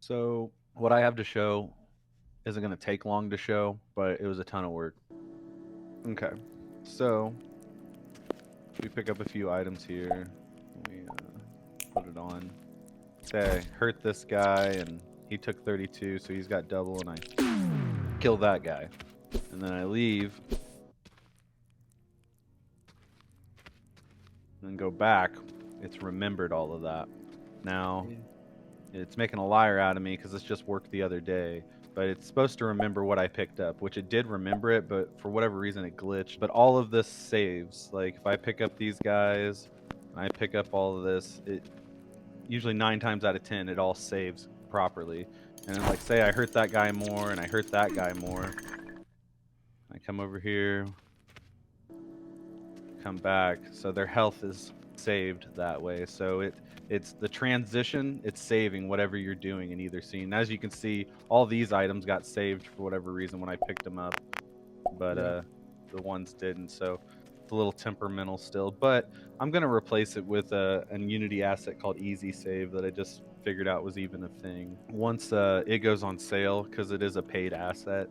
So what I have to show isn't going to take long to show, but it was a ton of work. Okay, so we pick up a few items here. We put it on. Say I hurt this guy and he took 32, so he's got double, and I kill that guy. And then I leave and go back. It's remembered all of that. Now Yeah. it's making a liar out of me because it's just worked the other day. But it's supposed to remember what I picked up, which it did remember it, but for whatever reason it glitched. But all of this saves. Like if I pick up these guys and I pick up all of this, it usually 9 times out of 10 it all saves properly. And then like say I hurt that guy more and I hurt that guy more. I come over here, come back, so their health is saved that way. So it's the transition, it's saving whatever you're doing in either scene. As you can see, all these items got saved for whatever reason when I picked them up, but Yeah. the ones didn't. So it's a little temperamental still, but I'm gonna replace it with a Unity asset called Easy Save that I just figured out was even a thing. Once it goes on sale, because it is a paid asset,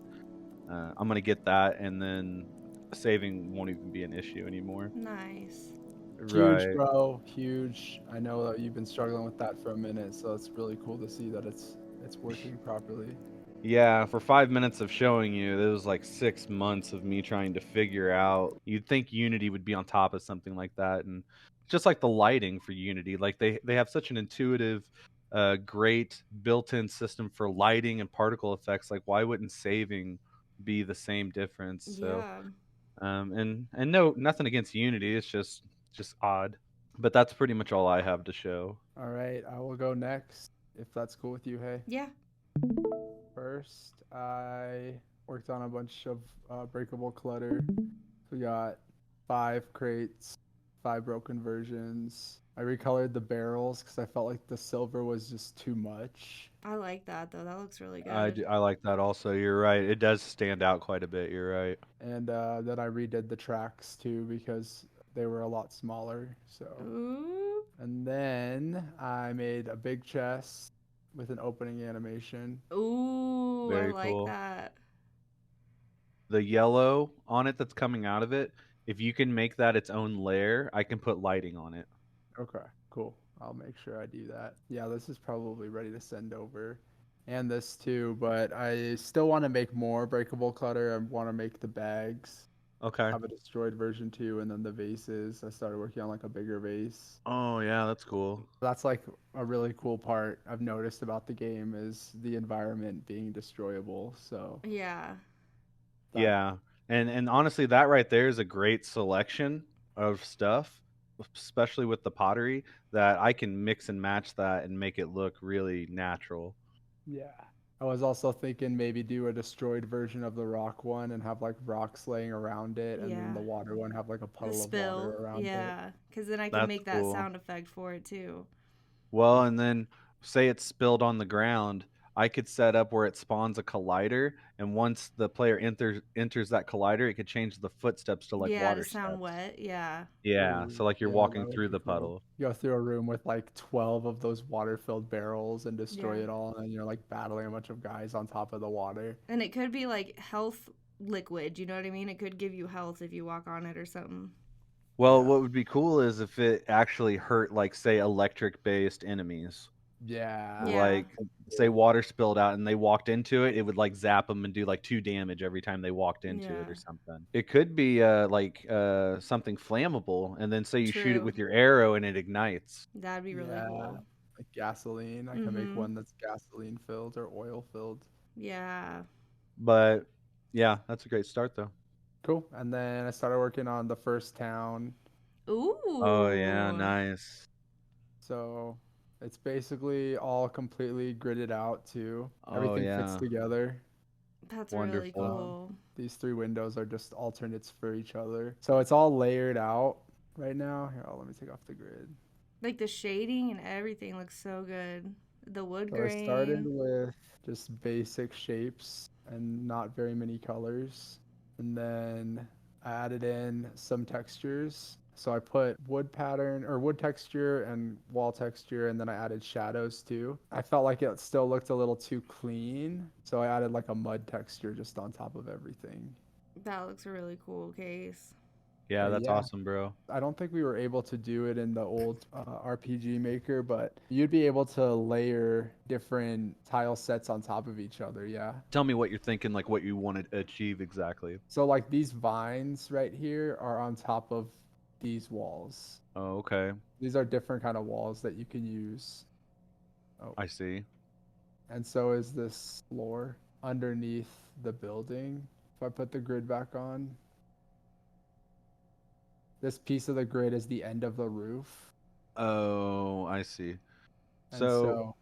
I'm gonna get that, and then saving won't even be an issue anymore. Nice. Huge, Right. bro. Huge. I know that you've been struggling with that for a minute, so it's really cool to see that it's working properly. Yeah, for 5 minutes of showing you, it was like 6 months of me trying to figure out. You'd think Unity would be on top of something like that, and just like the lighting for Unity, like they have such an intuitive, great built-in system for lighting and particle effects. Like, why wouldn't saving be the same difference? So, Yeah. and no, nothing against Unity. It's just odd. But that's pretty much all I have to show. All right, I will go next if that's cool with you, hey. Yeah. First, I worked on a bunch of breakable clutter. We got 5 crates, 5 broken versions. I recolored the barrels because I felt like the silver was just too much. I like that though. That looks really I, good. I like that also. You're right. It does stand out quite a bit. You're right. And then I redid the tracks too because they were a lot smaller. So, Ooh. and then I made a big chest with an opening animation. Ooh, I Very like cool. that. The yellow on it that's coming out of it, if you can make that its own layer, I can put lighting on it. Okay, cool. I'll make sure I do that. Yeah, this is probably ready to send over. And this too, but I still want to make more breakable clutter. I want to make the bags. Okay. Have a destroyed version too, and then the vases. I started working on like a bigger vase. Oh yeah, that's cool. That's like a really cool part I've noticed about the game is the environment being destroyable. So Yeah. that Yeah. And honestly, that right there is a great selection of stuff, especially with the pottery, that I can mix and match that and make it look really natural. yeah. I was also thinking maybe do a destroyed version of the rock one and have like rocks laying around it, and then Yeah. the water one have like a The puddle of water spill. around it. Yeah. Because then I can That's make that cool. sound effect for it too. Well, and then say it's spilled on the ground, I could set up where it spawns a collider, and once the player enters that collider, it could change the footsteps to like Yeah, to water sound steps. wet. Yeah. Yeah, Ooh, so like you're yeah, walking that would through be the cool. puddle. You go through a room with like 12 of those water-filled barrels and Yeah. destroy it all, and then you're like battling a bunch of guys on top of the water. And it could be like health liquid. You know what I mean? It could give you health if you walk on it or something. Well, Yeah. what would be cool is if it actually hurt, like, say, electric-based enemies. Yeah. Yeah. Like, say water spilled out and they walked into it, it would like zap them and do like 2 damage every time they walked into it Yeah. or something. It could be like something flammable, and then say you shoot it True. with your arrow and it ignites. That'd be really Yeah. cool. Like gasoline. I can make Mm-hmm. one that's gasoline filled or oil filled. Yeah. But yeah, that's a great start though. Cool. And then I started working on the first town. Oh yeah, Ooh. nice. So it's basically all completely gridded out too. Oh Everything fits yeah, together. That's really wonderful. cool. These 3 windows are just alternates for each other. So it's all layered out right now. Here, let me take off the grid. Like the shading and everything looks so good. The wood So I started grain. with just basic shapes and not very many colors. And then I added in some textures. So I put wood pattern or wood texture and wall texture, and then I added shadows too. I felt like it still looked a little too clean, so I added like a mud texture just on top of everything. That looks a really cool case. Yeah, But that's yeah, awesome, bro. I don't think we were able to do it in the old RPG Maker, but you'd be able to layer different tile sets on top of each other. Yeah. Tell me what you're thinking, like what you want to achieve exactly. So like these vines right here are on top of these walls. Oh, okay. These are different kind of walls that you can use. Oh, I see. and so is this floor underneath the building. If I put the grid back on, this piece of the grid is the end of the roof. Oh, I see. And So, so,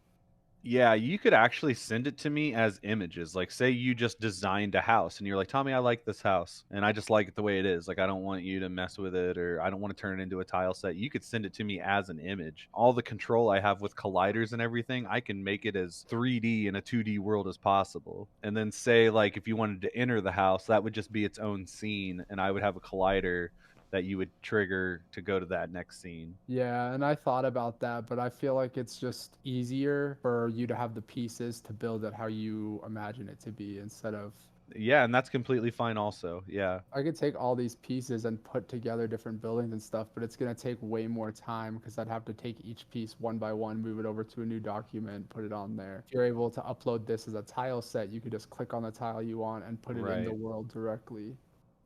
yeah, you could actually send it to me as images. Like, say you just designed a house and you're like, Tommy, I like this house and I just like it the way it is. Like, I don't want you to mess with it or I don't want to turn it into a tile set. You could send it to me as an image. All the control I have with colliders and everything, I can make it as 3D in a 2D world as possible. And then say, like, if you wanted to enter the house, that would just be its own scene and I would have a collider that you would trigger to go to that next scene. yeah, and I thought about that, but I feel like it's just easier for you to have the pieces to build it how you imagine it to be instead of Yeah, and that's completely fine also. Yeah. I could take all these pieces and put together different buildings and stuff, but it's going to take way more time because I'd have to take each piece one by one, move it over to a new document, put it on there. If you're able to upload this as a tile set, you could just click on the tile you want and put it in the Right. world directly.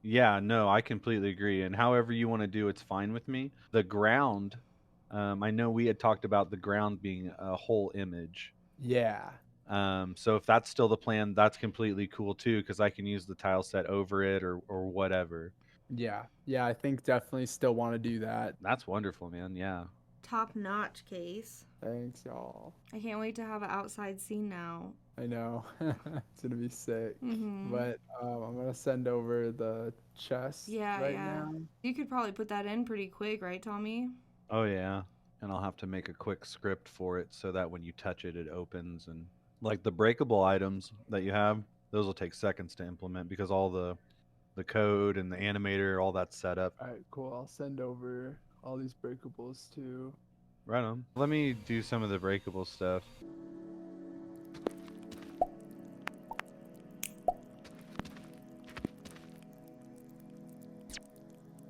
Yeah, no, I completely agree. And however you want to do it's fine with me. The ground, I know we had talked about the ground being a whole image. Yeah. So if that's still the plan, that's completely cool too, because I can use the tile set over it or whatever. Yeah. Yeah, I think definitely still want to do that. That's wonderful, man. Yeah. Top notch case. Thanks, y'all. I can't wait to have an outside scene now. I know. It's going to be sick. Mm-hmm. But I'm going to send over the chest Yeah, right yeah. now. You could probably put that in pretty quick, right, Tommy? Oh yeah. And I'll have to make a quick script for it so that when you touch it, it opens. And like the breakable items that you have, those will take seconds to implement because all the code and the animator, all that's set up. All right, cool. I'll send over all these breakables too. Right on. Let me do some of the breakable stuff.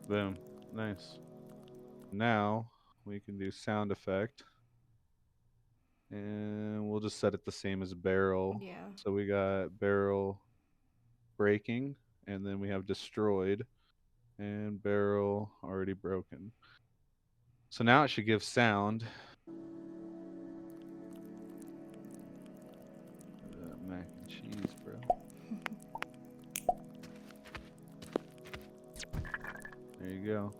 Boom. Nice. Now we can do sound effect. And we'll just set it the same as barrel. Yeah. So we got barrel breaking, and then we have destroyed, and barrel already broken. So now it should give sound. Mac and cheese, bro. There you go.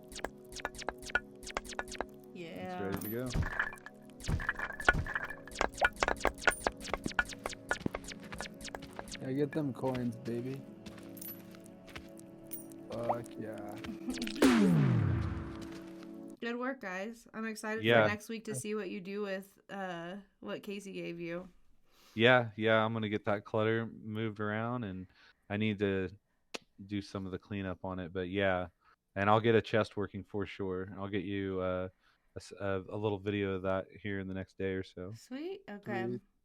Yeah. It's ready to go. Yeah, get them coins, baby. Fuck yeah. Good work, guys. I'm excited Yeah. for next week to see what you do with what Casey gave you. Yeah, I'm gonna get that clutter moved around, and I need to do some of the cleanup on it. But yeah, and I'll get a chest working for sure. I'll get you a little video of that here in the next day or so. Sweet. Okay. Sweet.